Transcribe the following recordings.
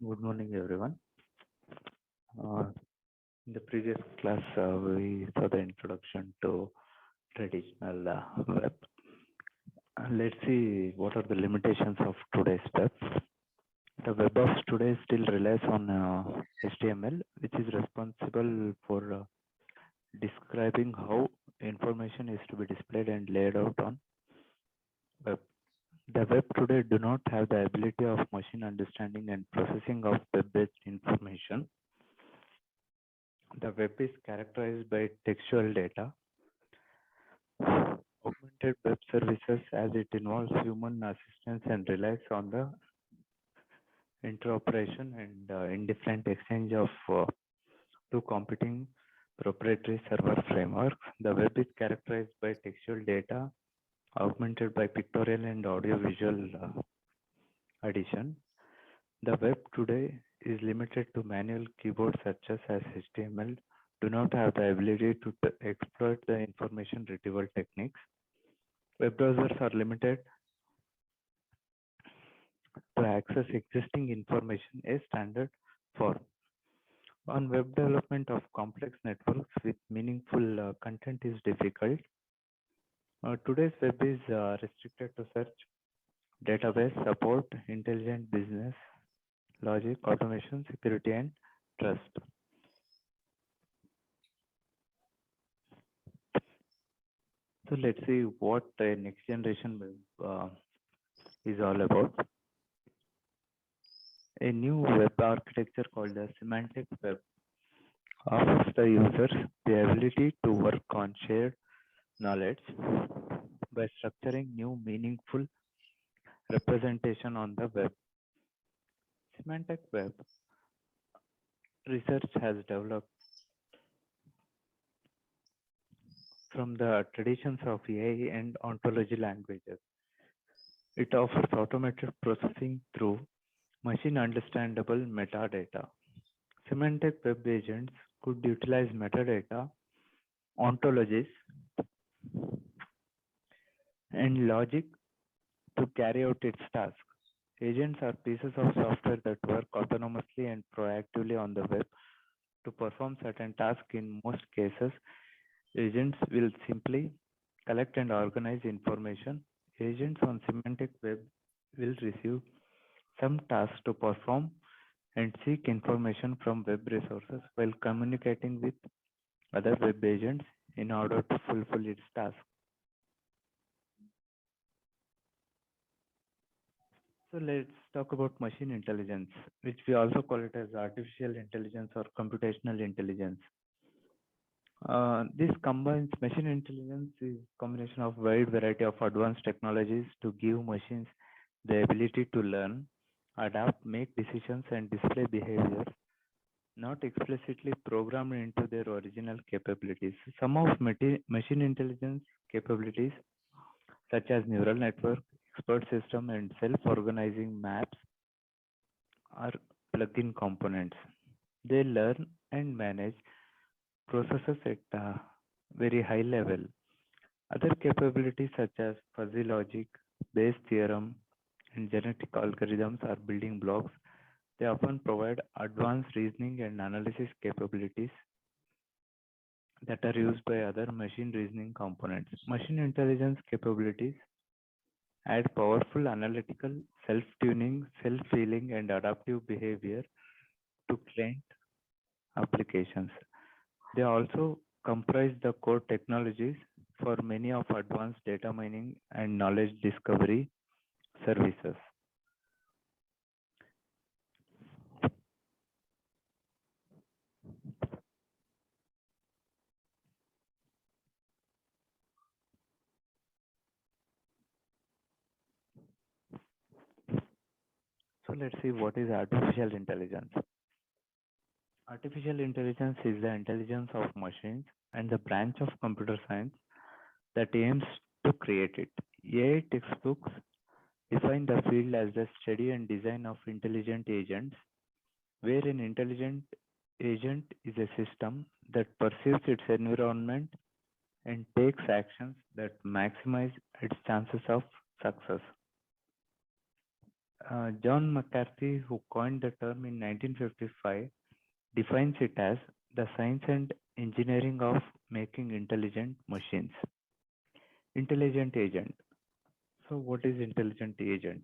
Good morning, everyone. In the previous class, we saw the introduction to traditional web. Let's see what are the limitations of today's web. The web of today still relies on HTML, which is responsible for describing how information is to be displayed and laid out on web. The web today do not have the ability of machine understanding and processing of web-based information. The web is characterized by textual data, augmented web services as it involves human assistance and relies on the interoperation and indifferent exchange of two competing proprietary server frameworks. The web is characterized by textual data, augmented by pictorial and audio-visual addition. The web today is limited to manual keyboard searches as HTML do not have the ability to exploit the information retrieval techniques. Web browsers are limited to access existing information in standard form. On web development of complex networks with meaningful content is difficult. Today's web is restricted to search, database, support, intelligent business, logic, automation, security, and trust. So let's see what a next generation web is all about. A new web architecture called the semantic web offers the users the ability to work on shared knowledge by structuring new meaningful representation on the web. Semantic web research has developed from the traditions of AI and ontology languages. It offers automated processing through machine understandable metadata. Semantic web agents could utilize metadata, ontologies, and logic to carry out its task. Agents are pieces of software that work autonomously and proactively on the web to perform certain tasks. In most cases, agents will simply collect and organize information. Agents on semantic web will receive some tasks to perform and seek information from web resources while communicating with other web agents in order to fulfill its task. So let's talk about machine intelligence, which we also call it as artificial intelligence or computational intelligence. This combines machine intelligence is combination of wide variety of advanced technologies to give machines the ability to learn, adapt, make decisions, and display behaviors not explicitly programmed into their original capabilities. Some of machine intelligence capabilities, such as neural network, expert system, and self-organizing maps, are plug-in components. They learn and manage processes at a very high level. Other capabilities such as fuzzy logic, Bayes theorem, and genetic algorithms are building blocks. They often provide advanced reasoning and analysis capabilities that are used by other machine reasoning components. Machine intelligence capabilities add powerful analytical, self-tuning, self-healing, and adaptive behavior to client applications. They also comprise the core technologies for many of advanced data mining and knowledge discovery services. So let's see what is artificial intelligence. Artificial intelligence is the intelligence of machines and the branch of computer science that aims to create it. AI textbooks define the field as the study and design of intelligent agents, where an intelligent agent is a system that perceives its environment and takes actions that maximize its chances of success. John McCarthy, who coined the term in 1955, defines it as the science and engineering of making intelligent machines. Intelligent agent. So, what is intelligent agent?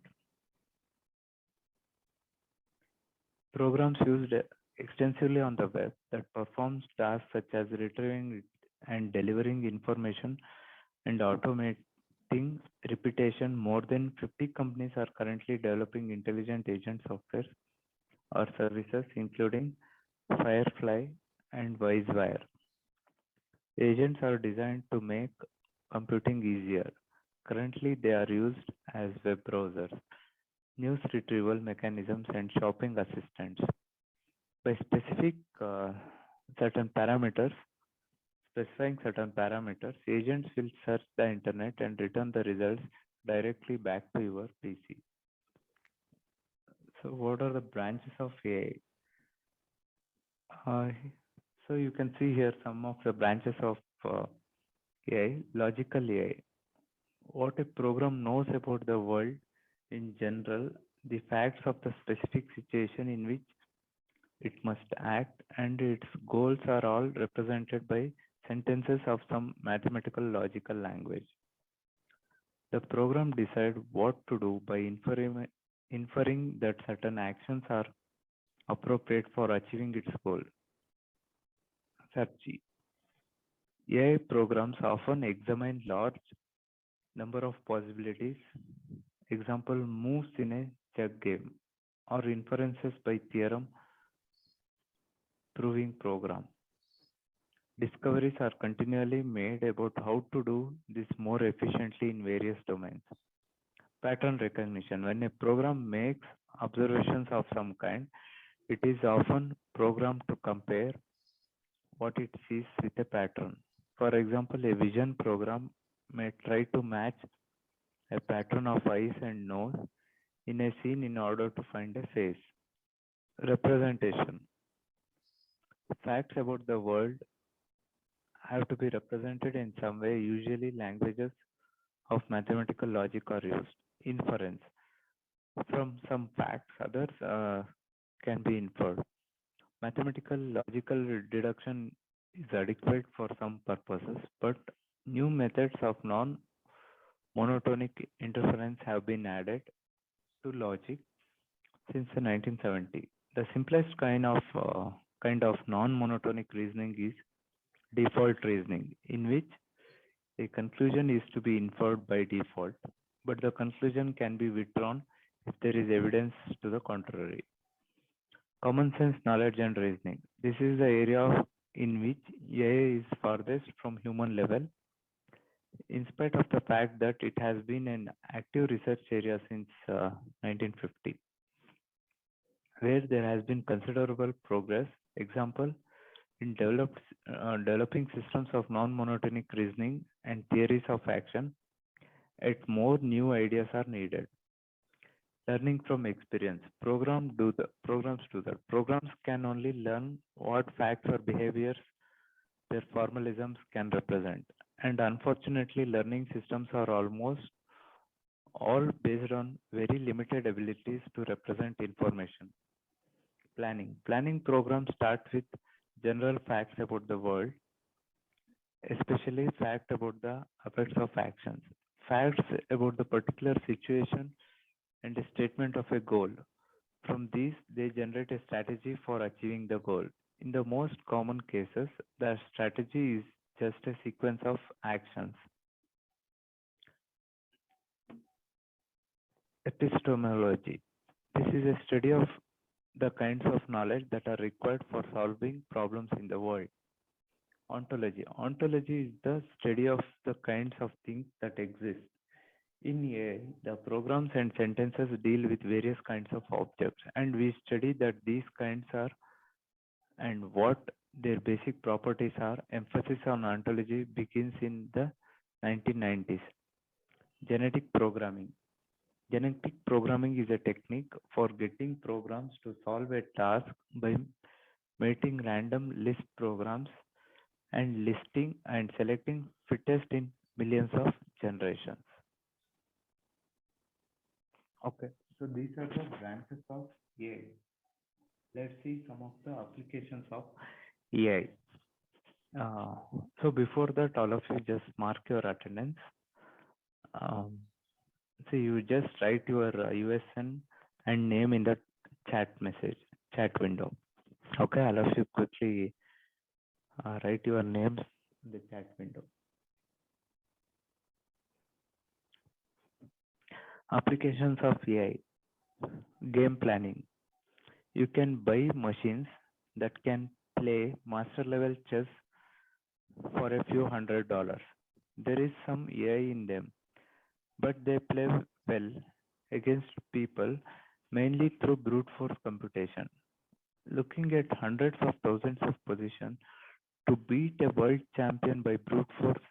Programs used extensively on the web that performs tasks such as retrieving and delivering information and automating repetition. More than 50 companies are currently developing intelligent agent software or services, including Firefly and WiseWire. Agents are designed to make computing easier. Currently, they are used as web browsers, news retrieval mechanisms, and shopping assistants. By certain parameters, specifying certain parameters, agents will search the internet and return the results directly back to your PC. So, what are the branches of AI? So, you can see here some of the branches of AI. Logical AI. What a program knows about the world in general, the facts of the specific situation in which it must act, and its goals are all represented by sentences of some mathematical logical language. The program decides what to do by inferring that certain actions are appropriate for achieving its goal. SAPG. AI programs often examine large number of possibilities. Example, moves in a chess game, or inferences by theorem proving program. Discoveries are continually made about how to do this more efficiently in various domains. Pattern recognition. When a program makes observations of some kind, it is often programmed to compare what it sees with a pattern. For example, a vision program may try to match a pattern of eyes and nose in a scene in order to find a face. Representation. Facts about the world have to be represented in some way. Usually, languages of mathematical logic are used. Inference. From some facts, others can be inferred. Mathematical logical deduction is adequate for some purposes, but new methods of non-monotonic inference have been added to logic since the 1970s. The simplest kind of non-monotonic reasoning is default reasoning, in which a conclusion is to be inferred by default, but the conclusion can be withdrawn if there is evidence to the contrary. Common sense knowledge and reasoning. This is the area in which AI is farthest from human level, in spite of the fact that it has been an active research area since 1950, where there has been considerable progress. Example, in developing systems of non-monotonic reasoning and theories of action, yet more new ideas are needed. Learning from experience. Programs do that. Programs can only learn what facts or behaviors their formalisms can represent. And unfortunately, learning systems are almost all based on very limited abilities to represent information. Planning. Planning programs start with general facts about the world, especially facts about the effects of actions, facts about the particular situation, and a statement of a goal. From these, they generate a strategy for achieving the goal. In the most common cases, the strategy is just a sequence of actions. Epistemology. This is a study of the kinds of knowledge that are required for solving problems in the world. Ontology. Ontology is the study of the kinds of things that exist. In AI, the programs and sentences deal with various kinds of objects, and we study that these kinds are and what their basic properties are. Emphasis on ontology begins in the 1990s. Genetic programming. Genetic programming is a technique for getting programs to solve a task by mating random list programs and listing and selecting fittest in millions of generations. Okay. So these are the branches of AI. Let's see some of the applications of AI. So before that, all of you just mark your attendance. Um, so you just write your USN and name in the chat window. Okay, all of you quickly write your names in the chat window. Applications of AI. Game planning. You can buy machines that can play master level chess for a few $100s. There is some AI in them, but they play well against people mainly through brute force computation. Looking at hundreds of thousands of positions to beat a world champion by brute force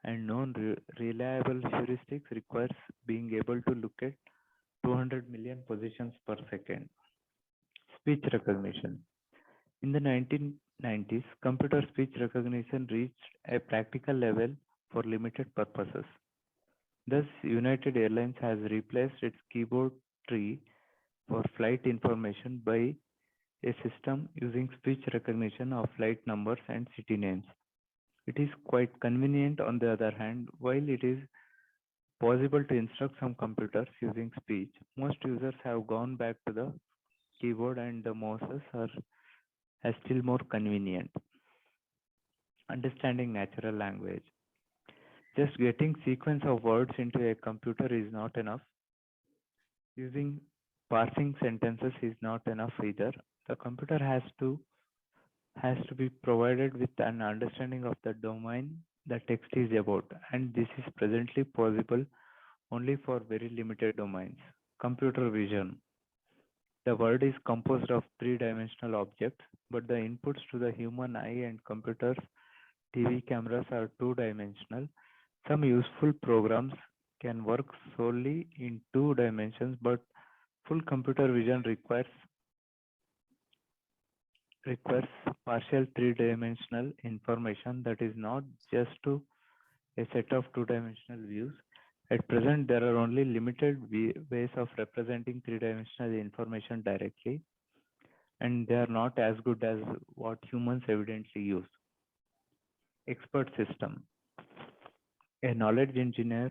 and non-reliable heuristics requires being able to look at 200 million positions per second. Speech recognition. In the 1990s, computer speech recognition reached a practical level for limited purposes. Thus, United Airlines has replaced its keyboard tree for flight information by a system using speech recognition of flight numbers and city names. It is quite convenient. On the other hand, while it is possible to instruct some computers using speech, most users have gone back to the keyboard and the mouses are still more convenient. Understanding natural language. Just getting sequence of words into a computer is not enough. Using parsing sentences is not enough either. The computer has to be provided with an understanding of the domain the text is about, and this is presently possible only for very limited domains. Computer vision. The word is composed of three-dimensional objects, but the inputs to the human eye and computers, TV cameras are two-dimensional. Some useful programs can work solely in two dimensions, but full computer vision requires partial three-dimensional information that is not just to a set of two-dimensional views. At present, there are only limited ways of representing three-dimensional information directly, and they are not as good as what humans evidently use. Expert system. A knowledge engineer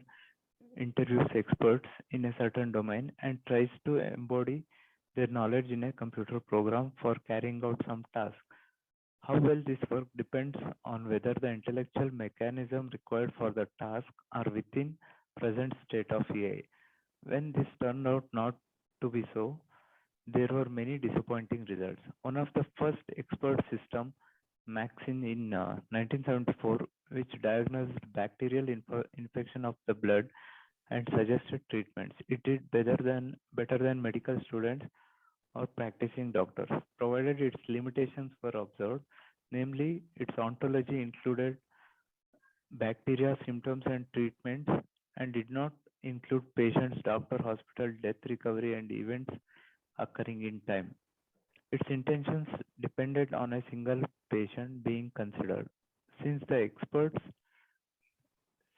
interviews experts in a certain domain and tries to embody their knowledge in a computer program for carrying out some task. How well this work depends on whether the intellectual mechanism required for the task are within present state of AI. When this turned out not to be so, there were many disappointing results. One of the first expert system, Maxine in 1974, which diagnosed bacterial infection of the blood and suggested treatments. It did better than medical students or practicing doctors, provided its limitations were observed, namely its ontology included bacteria, symptoms, and treatments, and did not include patients, doctor, hospital, death recovery, and events occurring in time. Its intentions depended on a single patient being considered. Since the experts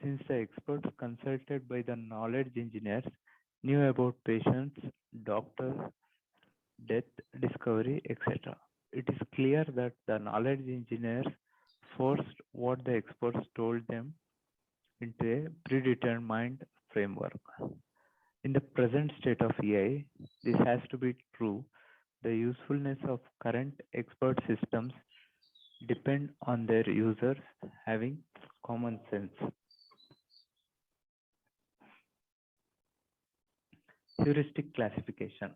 since the experts consulted by the knowledge engineers knew about patients, doctors, death, discovery, etc. It is clear that the knowledge engineers forced what the experts told them into a predetermined framework. In the present state of AI, this has to be true. The usefulness of current expert systems depend on their users having common sense. Heuristic classification.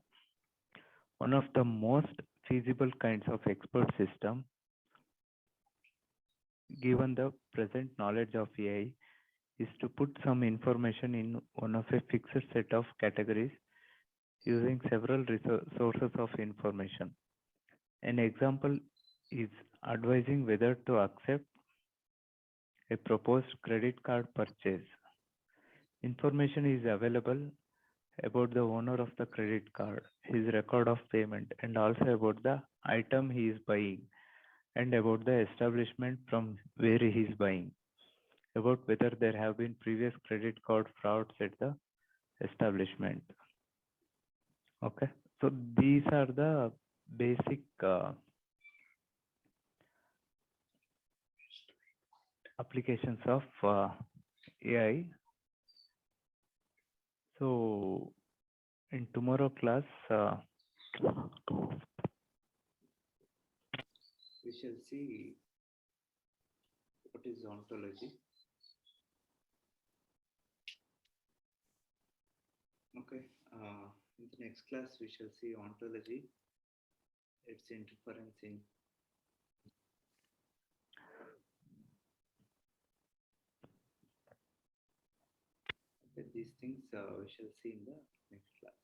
One of the most feasible kinds of expert system, given the present knowledge of AI, is to put some information in one of a fixed set of categories using several sources of information. An example is advising whether to accept a proposed credit card purchase. Information is available about the owner of the credit card, his record of payment, and also about the item he is buying, and about the establishment from where he is buying, about whether there have been previous credit card frauds at the establishment. Okay, so these are the basic applications of AI. So in tomorrow class, we shall see what is ontology. Okay, in the next class we shall see ontology, its interference in these things we shall see in the next class.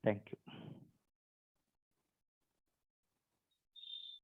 Thank you.